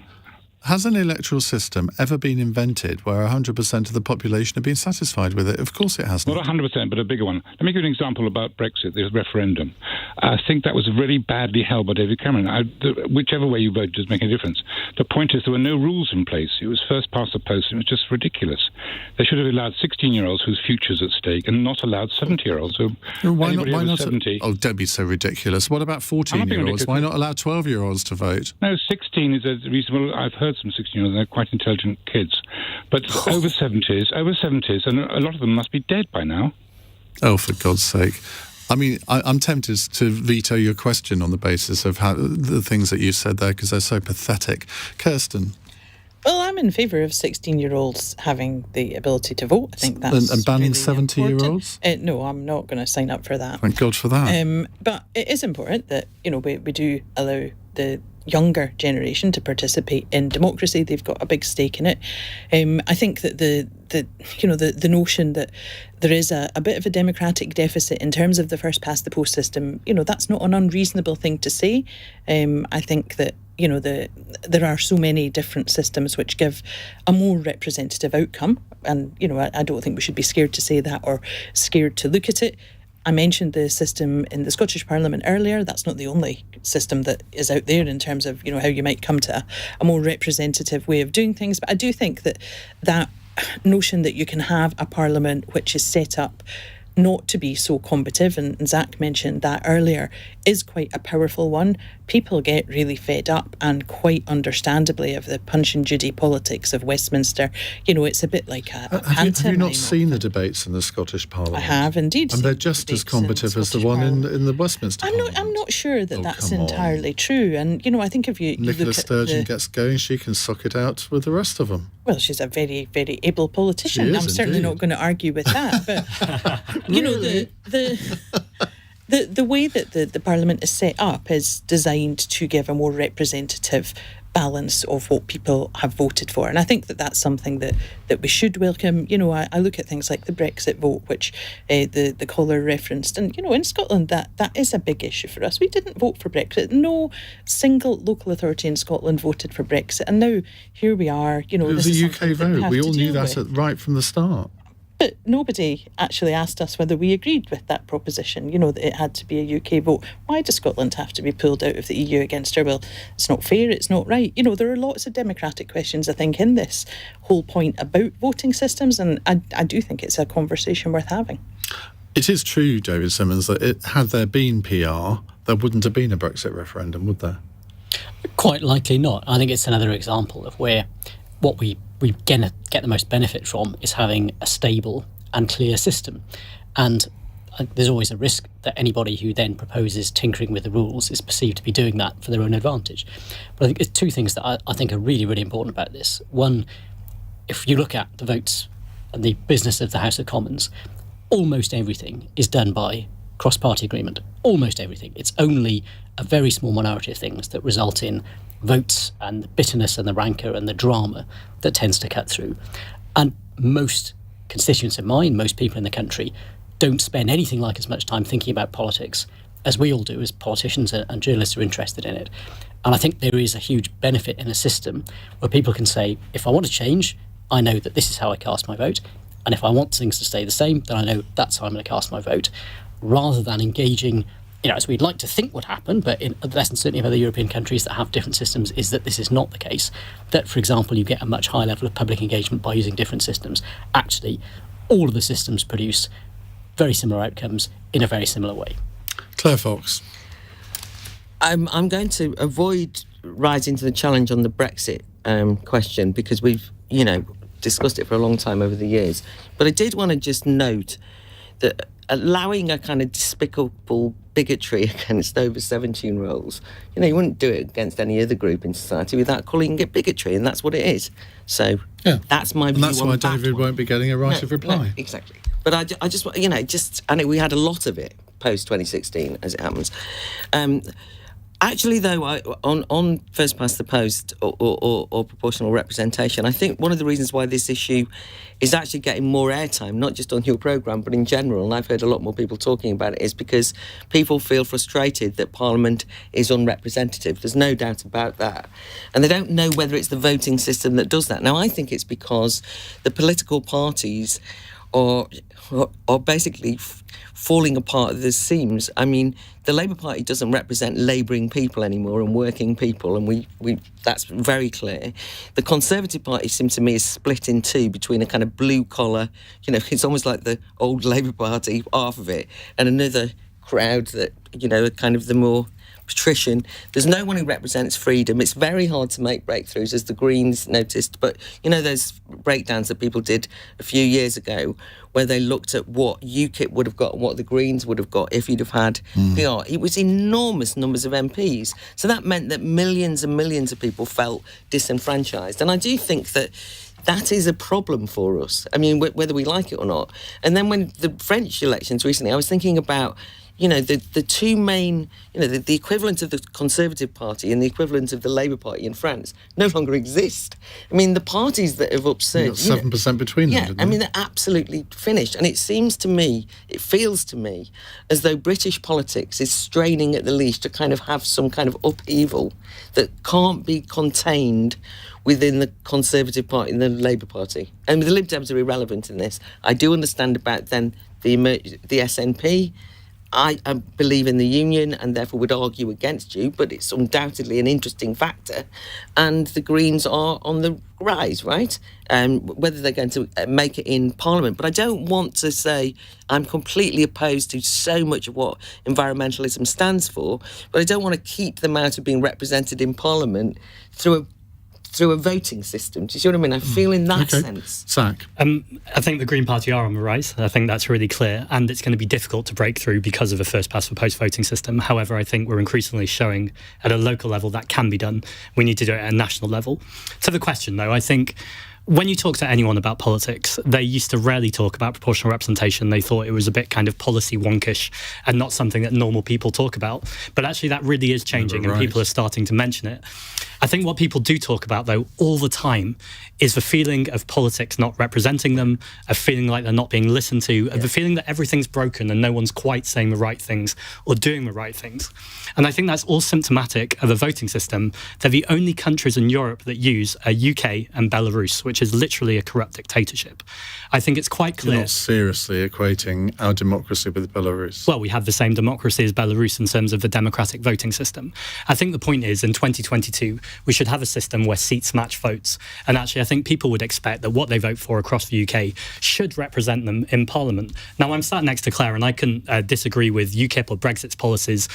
Has an electoral system ever been invented where 100% of the population have been satisfied with it? Of course it hasn't. Not 100%, but a bigger one. Let me give you an example about Brexit, the referendum. I think that was really badly held by David Cameron. Whichever way you vote doesn't make any difference. The point is there were no rules in place. It was first past the post, and it was just ridiculous. They should have allowed 16-year-olds whose future's at stake and not allowed 70-year-olds. Why not? 70. Oh, don't be so ridiculous. What about 14-year-olds? Why not allow 12-year-olds to vote? No, 16 is a reasonable... I've heard some 16-year-olds, they're quite intelligent kids. But over 70s, and a lot of them must be dead by now. Oh, for God's sake. I mean, I'm tempted to veto your question on the basis of how the things that you said there, because they're so pathetic. Kirsten? Well, I'm in favour of 16-year-olds having the ability to vote. I think that's and banning really 70-year-olds? No, I'm not going to sign up for that. Thank God for that. But it is important that, we do allow the younger generation to participate in democracy. They've got a big stake in it. I think that the notion that there is a bit of a democratic deficit in terms of the first past the post system, that's not an unreasonable thing to say. I think that there are so many different systems which give a more representative outcome, and I don't think we should be scared to say that or scared to look at it. I mentioned the system in the Scottish Parliament earlier. That's not the only system that is out there in terms of how you might come to a more representative way of doing things. But I do think that notion that you can have a parliament which is set up not to be so combative, and Zack mentioned that earlier, is quite a powerful one. People get really fed up, and quite understandably, of the Punch and Judy politics of Westminster. It's a bit like a pantomime. Have you not seen the debates in the Scottish Parliament? I have indeed. And they're just as combative as the one in the Westminster Parliament. I'm not sure that's entirely true. And I think if you Nicola look at Sturgeon gets going, she can suck it out with the rest of them. Well, she's a very, very able politician. She is, I'm certainly not going to argue with that. But the way that the Parliament is set up is designed to give a more representative balance of what people have voted for. And I think that's something that we should welcome. I look at things like the Brexit vote, which the caller referenced. And, in Scotland, that is a big issue for us. We didn't vote for Brexit. No single local authority in Scotland voted for Brexit. And now here we are. It was a UK vote. We all knew that right from the start. But nobody actually asked us whether we agreed with that proposition, that it had to be a UK vote. Why does Scotland have to be pulled out of the EU against her will? It's not fair, it's not right. There are lots of democratic questions, I think, in this whole point about voting systems, and I do think it's a conversation worth having. It is true, David Simmonds, that had there been PR, there wouldn't have been a Brexit referendum, would there? Quite likely not. I think it's another example of where what we get the most benefit from is having a stable and clear system. And there's always a risk that anybody who then proposes tinkering with the rules is perceived to be doing that for their own advantage. But I think there's two things that I think are really, really important about this. One, if you look at the votes and the business of the House of Commons, almost everything is done by cross-party agreement. Almost everything. It's only a very small minority of things that result in votes and the bitterness and the rancour and the drama that tends to cut through. And most constituents of mine, most people in the country, don't spend anything like as much time thinking about politics as we all do as politicians and journalists are interested in it. And I think there is a huge benefit in a system where people can say, if I want to change, I know that this is how I cast my vote. And if I want things to stay the same, then I know that's how I'm going to cast my vote, rather than engaging, as we'd like to think would happen, but in less than certainly of other European countries that have different systems, is that this is not the case. That, for example, you get a much higher level of public engagement by using different systems. Actually, all of the systems produce very similar outcomes in a very similar way. Claire Fox. I'm going to avoid rising to the challenge on the Brexit question, because we've, discussed it for a long time over the years. But I did want to just note that allowing a kind of despicable bigotry against over 17-year-olds, you wouldn't do it against any other group in society without calling it bigotry, and that's what it is. So that's my view. And that's why David won't be getting a right of reply. No, exactly. But I just, I know we had a lot of it post 2016, as it happens. Actually, though, on first past the post or proportional representation, I think one of the reasons why this issue is actually getting more airtime, not just on your programme, but in general, and I've heard a lot more people talking about it, is because people feel frustrated that Parliament is unrepresentative. There's no doubt about that. And they don't know whether it's the voting system that does that. Now, I think it's because the political parties are basically falling apart at the seams. I mean, the Labour Party doesn't represent labouring people anymore and working people, and we that's very clear. The Conservative Party seems to me is split in two between a kind of blue collar, it's almost like the old Labour Party, half of it, and another crowd that, are kind of the more patrician. There's no one who represents freedom. It's very hard to make breakthroughs, as the Greens noticed, but those breakdowns that people did a few years ago where they looked at what UKIP would have got and what the Greens would have got if you'd have had PR. It was enormous numbers of MPs. So that meant that millions and millions of people felt disenfranchised. And I do think that is a problem for us. I mean, whether we like it or not. And then when the French elections recently, I was thinking about the two main, the equivalent of the Conservative Party and the equivalent of the Labour Party in France no longer exist. I mean, the parties that have upsurged... 7% between them, yeah, I mean, they're absolutely finished. And it feels to me, as though British politics is straining at the leash to kind of have some kind of upheaval that can't be contained within the Conservative Party and the Labour Party. And the Lib Dems are irrelevant in this. I do understand about then the SNP. I believe in the union and therefore would argue against you, but it's undoubtedly an interesting factor. And the Greens are on the rise, right? Whether they're going to make it in Parliament. But I don't want to say I'm completely opposed to so much of what environmentalism stands for, but I don't want to keep them out of being represented in Parliament through a voting system. Do you see what I mean? I feel in that sense. Zack? I think the Green Party are on the rise. I think that's really clear, and it's going to be difficult to break through because of a first-past-the-post voting system. However, I think we're increasingly showing at a local level that can be done. We need to do it at a national level. To the question, though, I think when you talk to anyone about politics, they used to rarely talk about proportional representation. They thought it was a bit kind of policy wonkish and not something that normal people talk about. But actually that really is changing, and people are starting to mention it. I think what people do talk about, though, all the time is the feeling of politics not representing them, a feeling like they're not being listened to, the feeling that everything's broken and no one's quite saying the right things or doing the right things. And I think that's all symptomatic of a voting system. They're the only countries in Europe that use a UK and Belarus, which is literally a corrupt dictatorship. I think it's quite clear. You're not seriously equating our democracy with Belarus. Well, we have the same democracy as Belarus in terms of the democratic voting system. I think the point is, in 2022, we should have a system where seats match votes. And actually, I think people would expect that what they vote for across the UK should represent them in Parliament. Now, I'm sat next to Claire, and I couldn't disagree with UKIP or Brexit's policies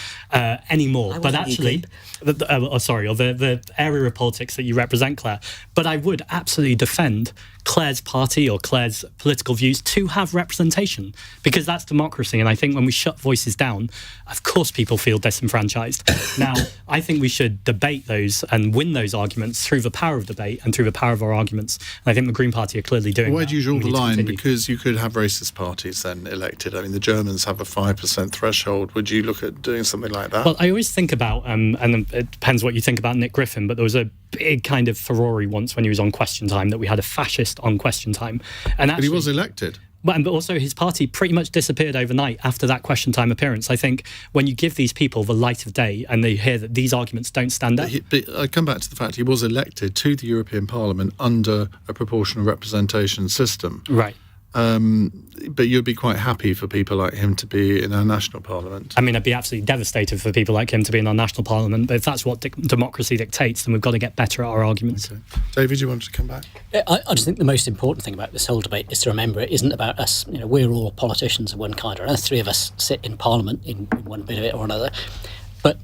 anymore. But actually, the area of politics that you represent, Claire. But I would absolutely defend Claire's party or Claire's political views to have representation, because that's democracy. And I think when we shut voices down, of course people feel disenfranchised. Now, I think we should debate those and win those arguments through the power of debate and through the power of our arguments. And I think the Green Party are clearly doing that. Where do you draw the line? Because you could have racist parties then elected. I mean, the Germans have a 5% threshold. Would you look at doing something like that? Well, I always think about, and it depends what you think about Nick Griffin, but there was a big kind of furore once when he was on Question Time that we had a fascist on Question Time. And actually, but he was elected. But also his party pretty much disappeared overnight after that Question Time appearance. I think when you give these people the light of day and they hear that these arguments don't stand up... But I come back to the fact he was elected to the European Parliament under a proportional representation system. Right. but you'd be quite happy for people like him to be in our national parliament. I mean, I'd be absolutely devastated for people like him to be in our national parliament, but if that's what democracy dictates, then we've got to get better at our arguments. Okay. David, you wanted to come back? I just think the most important thing about this whole debate is to remember it isn't about us. We're all politicians of one kind or another. 3 of us sit in parliament in one bit of it or another. But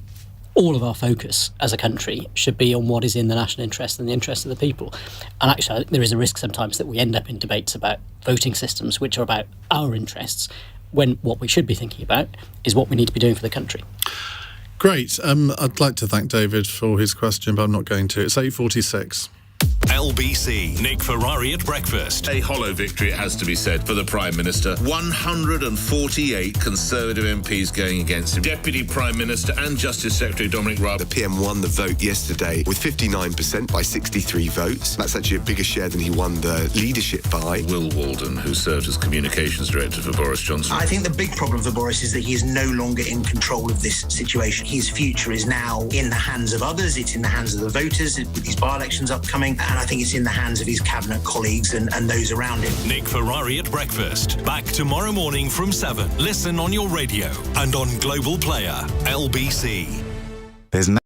all of our focus as a country should be on what is in the national interest and the interest of the people. And actually, I think there is a risk sometimes that we end up in debates about voting systems which are about our interests, when what we should be thinking about is what we need to be doing for the country. Great. I'd like to thank David for his question, but I'm not going to. It's 8:46. LBC. Nick Ferrari at breakfast. A hollow victory, it has to be said, for the Prime Minister. 148 Conservative MPs going against him. Deputy Prime Minister and Justice Secretary Dominic Raab. The PM won the vote yesterday with 59% by 63 votes. That's actually a bigger share than he won the leadership by. Will Walden, who served as Communications Director for Boris Johnson. I think the big problem for Boris is that he is no longer in control of this situation. His future is now in the hands of others. It's in the hands of the voters with these by-elections upcoming. And I think it's in the hands of his cabinet colleagues and those around him. Nick Ferrari at breakfast. Back tomorrow morning from 7. Listen on your radio and on Global Player. LBC. There's no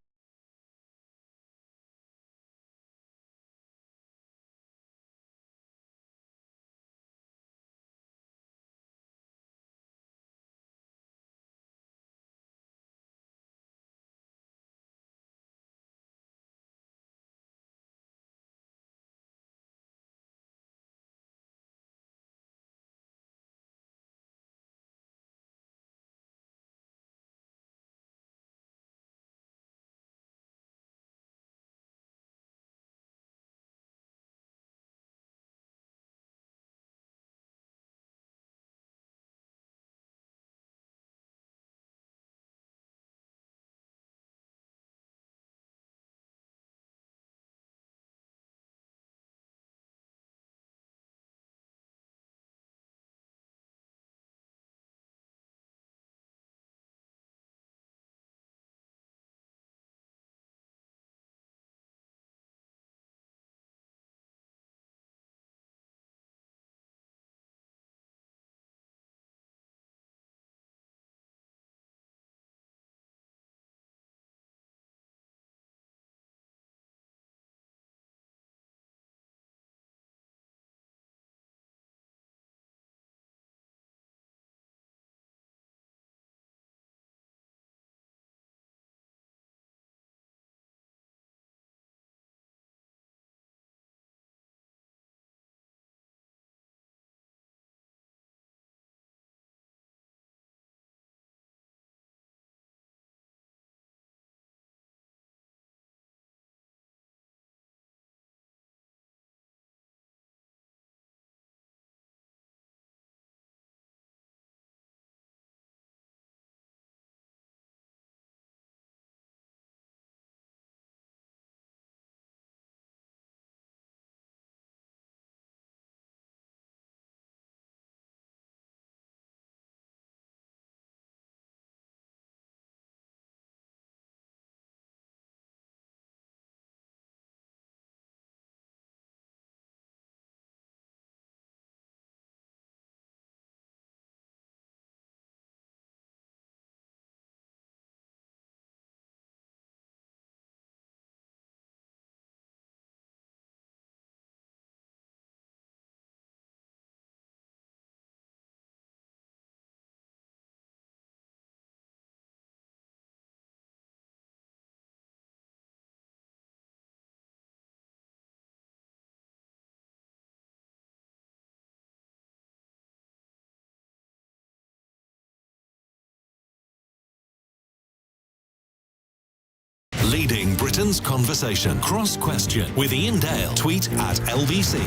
Leading Britain's conversation. Cross Question with Iain Dale. Tweet at LBC.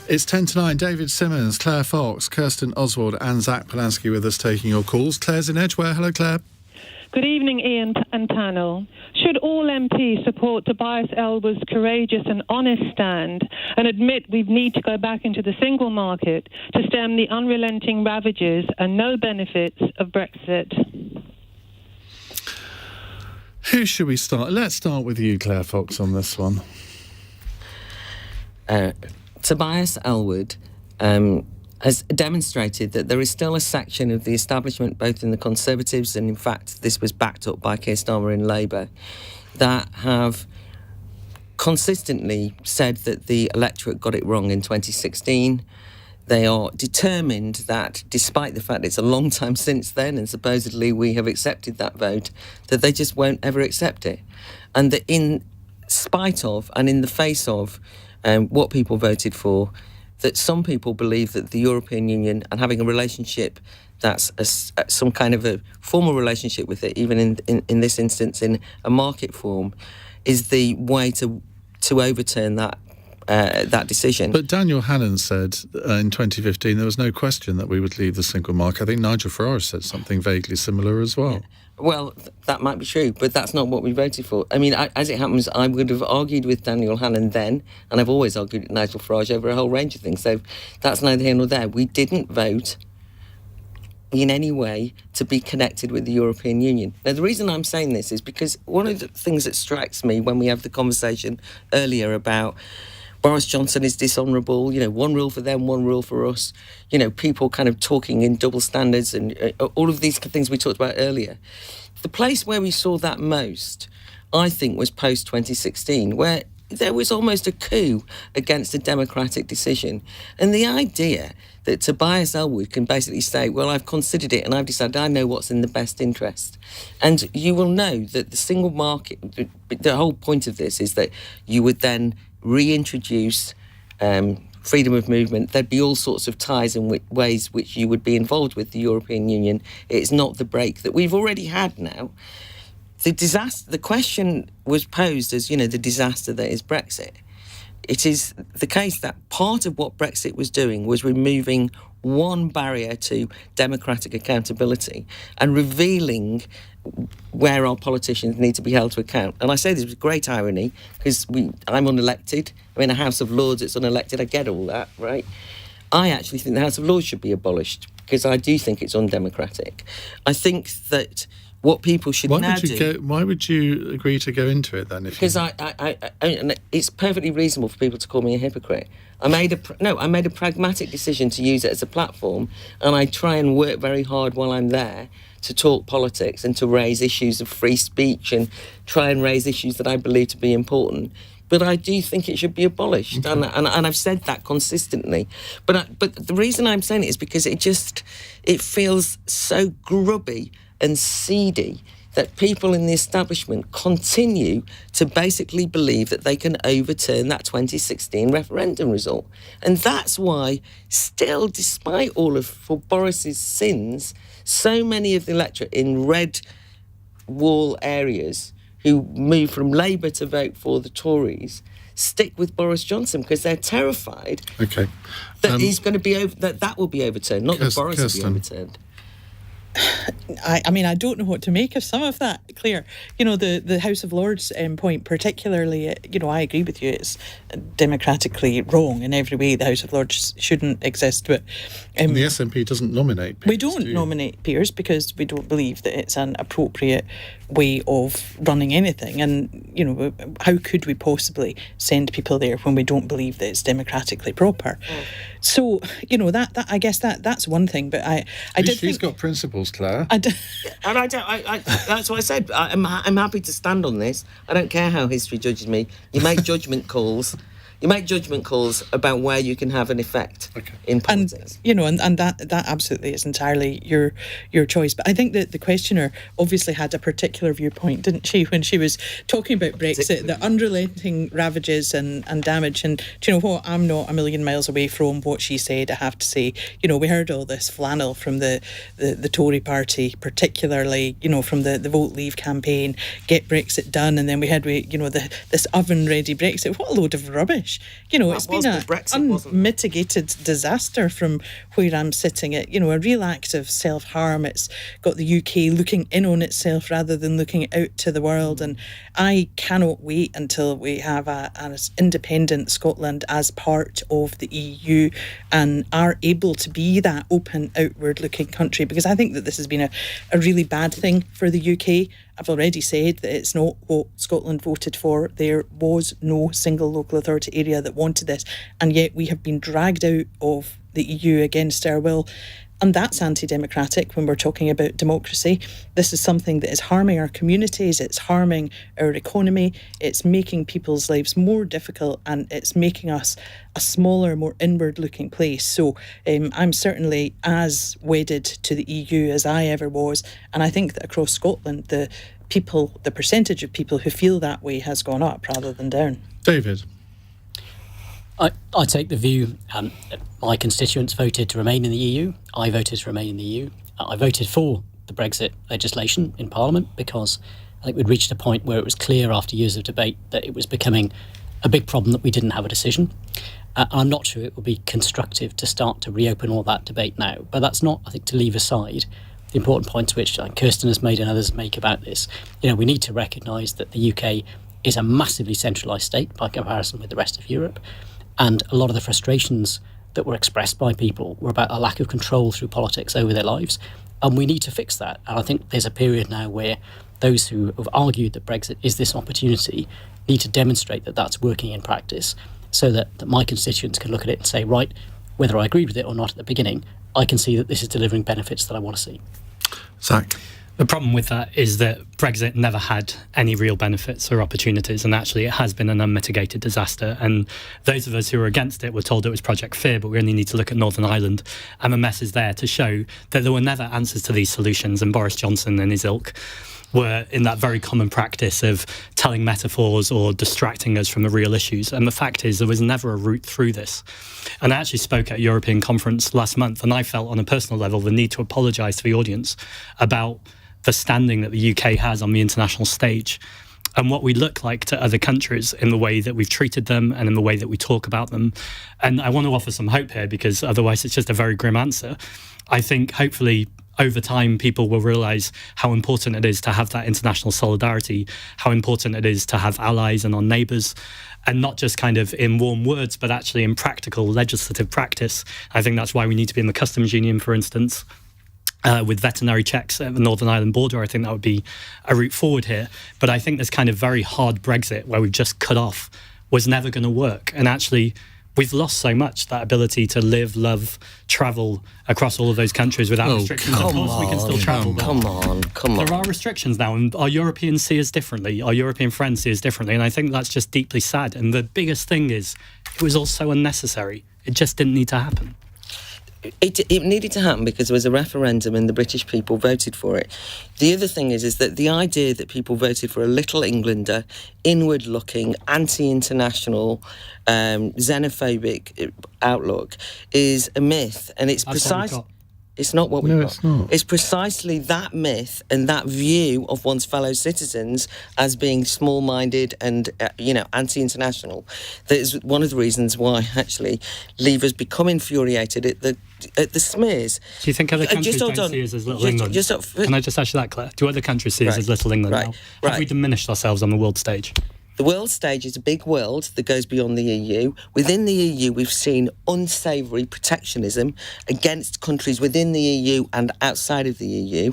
It's 10 to 9. David Simmonds, Claire Fox, Kirsten, Oswald and Zack Polanski with us taking your calls. Claire's in Edgware. Hello, Claire. Good evening, Ian and panel. Should all MPs support Tobias Ellwood's courageous and honest stand and admit we need to go back into the single market to stem the unrelenting ravages and no benefits of Brexit? Who should we start? Let's start with you, Claire Fox, on this one. Tobias Ellwood has demonstrated that there is still a section of the establishment, both in the Conservatives and in fact this was backed up by Keir Starmer in Labour, that have consistently said that the electorate got it wrong in 2016. They are determined that, despite the fact it's a long time since then and supposedly we have accepted that vote, that they just won't ever accept it. And that in spite of and in the face of what people voted for, that some people believe that the European Union and having a relationship that's some kind of a formal relationship with it, even in this instance in a market form, is the way to overturn that decision. But Daniel Hannan said in 2015 there was no question that we would leave the single market. I think Nigel Farage said something vaguely similar as well. Yeah. Well, that might be true, but that's not what we voted for. I mean, as it happens, I would have argued with Daniel Hannan then, and I've always argued with Nigel Farage over a whole range of things, so that's neither here nor there. We didn't vote in any way to be connected with the European Union. Now, the reason I'm saying this is because one of the things that strikes me when we have the conversation earlier about Boris Johnson is dishonourable, one rule for them, one rule for us, people kind of talking in double standards and all of these things we talked about earlier. The place where we saw that most, I think, was post-2016, where there was almost a coup against a democratic decision. And the idea that Tobias Ellwood can basically say, well, I've considered it and I've decided I know what's in the best interest. And you will know that the single market, the whole point of this is that you would then reintroduce freedom of movement. There'd be all sorts of ties and ways which you would be involved with the European Union. It's not the break that we've already had now. The question was posed as, the disaster that is Brexit. It is the case that part of what Brexit was doing was removing one barrier to democratic accountability and revealing where our politicians need to be held to account. And I say this with great irony because I'm unelected. I'm in a House of Lords that's unelected. I get all that, right? I actually think the House of Lords should be abolished because I do think it's undemocratic. I think that what people should now do... Why would you agree to go into it then? Because it's perfectly reasonable for people to call me a hypocrite. I made a pragmatic decision to use it as a platform, and I try and work very hard while I'm there to talk politics and to raise issues of free speech and try and raise issues that I believe to be important. But I do think it should be abolished, and I've said that consistently. But the reason I'm saying it is because it feels so grubby and seedy that people in the establishment continue to basically believe that they can overturn that 2016 referendum result. And that's why, still, despite all of Boris's sins, so many of the electorate in red wall areas who move from Labour to vote for the Tories stick with Boris Johnson because they're terrified that he's going to be that will be overturned, not that Boris will be overturned. I mean, I don't know what to make of some of that, Claire. The House of Lords point particularly, I agree with you, it's democratically wrong in every way. The House of Lords shouldn't exist. But the SNP doesn't nominate peers. We don't nominate peers because we don't believe that it's an appropriate way of running anything. And, how could we possibly send people there when we don't believe that it's dememocratically proper? So, that I guess that's one thing. But I did think... She's got principles, Claire. And that's what I said. I'm happy to stand on this. I don't care how history judges me. You make judgment calls. You make judgment calls about where you can have an effect in politics. And that absolutely is entirely your choice. But I think that the questioner obviously had a particular viewpoint, didn't she, when she was talking about Brexit, the unrelenting ravages and damage. And do you know what? I'm not a million miles away from what she said, I have to say. We heard all this flannel from the Tory party, particularly, from the Vote Leave campaign, get Brexit done. And then we had, this oven-ready Brexit. What a load of rubbish. It's been an unmitigated disaster from where I'm sitting. A real act of self-harm. It's got the UK looking in on itself rather than looking out to the world. And I cannot wait until we have an independent Scotland as part of the EU and are able to be that open, outward-looking country, because I think that this has been a really bad thing for the UK. I've already said that it's not what Scotland voted for. There was no single local authority area that wanted this, and yet we have been dragged out of the EU against our will. And that's anti-democratic when we're talking about democracy. This is something that is harming our communities, it's harming our economy, it's making people's lives more difficult, and it's making us a smaller, more inward-looking place. So I'm certainly as wedded to the EU as I ever was, and I think that across Scotland, the percentage of people who feel that way has gone up rather than down. David? I take the view, my constituents voted to remain in the EU. I voted to remain in the EU. I voted for the Brexit legislation in Parliament because I think we'd reached a point where it was clear after years of debate that it was becoming a big problem that we didn't have a decision. I'm not sure it would be constructive to start to reopen all that debate now. But that's not, I think, to leave aside the important points which Kirsten has made and others make about this. We need to recognise that the UK is a massively centralised state by comparison with the rest of Europe. And a lot of the frustrations that were expressed by people were about a lack of control through politics over their lives. And we need to fix that. And I think there's a period now where those who have argued that Brexit is this opportunity need to demonstrate that that's working in practice so that my constituents can look at it and say, right, whether I agreed with it or not at the beginning, I can see that this is delivering benefits that I want to see. Zack? The problem with that is that Brexit never had any real benefits or opportunities, and actually it has been an unmitigated disaster. And those of us who were against it were told it was Project Fear, but we only need to look at Northern Ireland, and the mess is there to show that there were never answers to these solutions, and Boris Johnson and his ilk were in that very common practice of telling metaphors or distracting us from the real issues. And the fact is there was never a route through this. And I actually spoke at a European conference last month, and I felt on a personal level the need to apologise to the audience about the standing that the UK has on the international stage and what we look like to other countries in the way that we've treated them and in the way that we talk about them. And I want to offer some hope here because otherwise it's just a very grim answer. I think hopefully over time people will realise how important it is to have that international solidarity, how important it is to have allies and our neighbours, and not just kind of in warm words, but actually in practical legislative practice. I think that's why we need to be in the customs union, for instance. With veterinary checks at the Northern Ireland border, I think that would be a route forward here. But I think this kind of very hard Brexit where we've just cut off was never going to work. And actually, we've lost so much, that ability to live, love, travel across all of those countries without restrictions. Of course, we can still travel. Come on. There are restrictions now, and our Europeans see us differently. Our European friends see us differently. And I think that's just deeply sad. And the biggest thing is it was all so unnecessary. It just didn't need to happen. It needed to happen because there was a referendum and the British people voted for it. The other thing is that the idea that people voted for a little Englander, inward-looking, anti-international, xenophobic outlook is a myth, and it's precise. It's not what we've got. It's not. It's precisely that myth and that view of one's fellow citizens as being small-minded and, anti-international that is one of the reasons why, actually, Leavers become infuriated at the smears. Do you think other countries don't see us as Little England? Can I just ask you that, Claire? Do other countries see us as Little England now? Have we diminished ourselves on the world stage? The world stage is a big world that goes beyond the EU. Within the EU, we've seen unsavoury protectionism against countries within the EU and outside of the EU.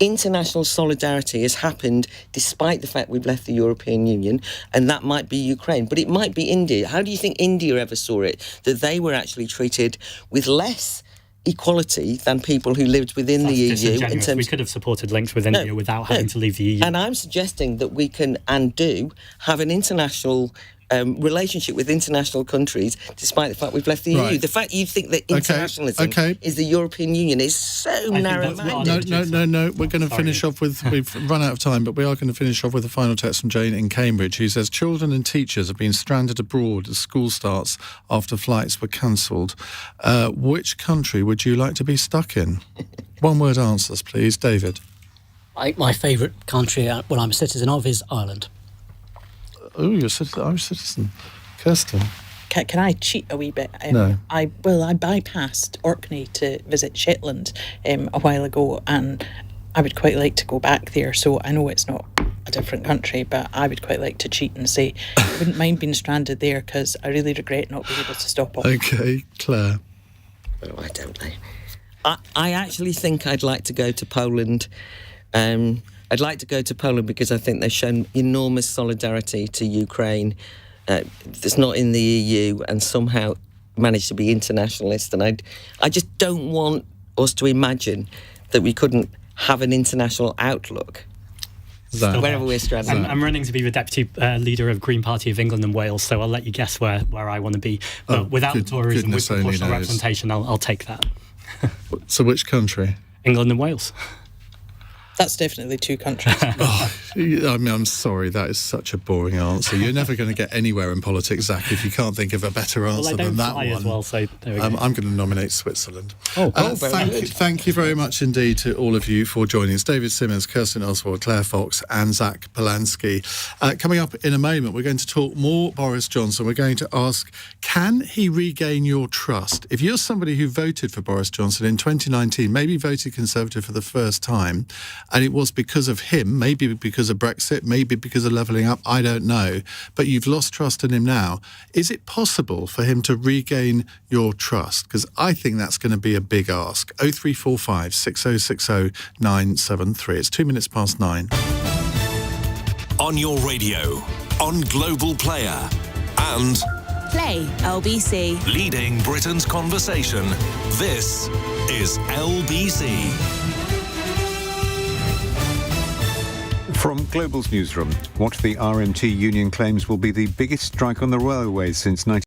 International solidarity has happened despite the fact we've left the European Union, and that might be Ukraine, but it might be India. How do you think India ever saw it, that they were actually treated with less equality than people who lived within the EU? In terms, we could have supported links with India without having to leave the EU. And I'm suggesting that we can and do have an international relationship with international countries, despite the fact we've left the EU. The fact you think that internationalism is the European Union is so narrow-minded. No. We're going to finish off with... We've run out of time, but we are going to finish off with a final text from Jane in Cambridge, who says, children and teachers have been stranded abroad as school starts after flights were cancelled. Which country would you like to be stuck in? One-word answers, please. David? My favourite country, I'm a citizen of, is Ireland. Oh, you're an Irish citizen. Kirsten? Can I cheat a wee bit? No. I bypassed Orkney to visit Shetland a while ago, and I would quite like to go back there. So I know it's not a different country, but I would quite like to cheat and say I wouldn't mind being stranded there because I really regret not being able to stop off. Okay, Claire? Oh, I don't know. I actually think I'd like to go to Poland. I'd like to go to Poland because I think they've shown enormous solidarity to Ukraine. It's not in the EU, and somehow manage to be internationalist, and I just don't want us to imagine that we couldn't have an international outlook. Wherever we're stranded. I'm running to be the deputy leader of Green Party of England and Wales, so I'll let you guess where I want to be. But without tourism, with proportional representation, I'll take that. So which country? England and Wales. That's definitely two countries. I mean, I'm sorry, that is such a boring answer. You're never going to get anywhere in politics, Zack, if you can't think of a better answer than that one. As well, so there we go. I'm going to nominate Switzerland. Thank you very much indeed to all of you for joining us. David Simmonds, Kirsten Oswald, Claire Fox and Zack Polanski. Coming up in a moment, we're going to talk more Boris Johnson. We're going to ask, can he regain your trust? If you're somebody who voted for Boris Johnson in 2019, maybe voted Conservative for the first time, and it was because of him, maybe because of Brexit, maybe because of levelling up, I don't know, but you've lost trust in him now. Is it possible for him to regain your trust? Because I think that's going to be a big ask. 0345 6060 973. It's 2 minutes past 9. On your radio, on Global Player, and Play LBC. leading Britain's conversation. This is LBC. From Global's newsroom, what the RMT union claims will be the biggest strike on the railways since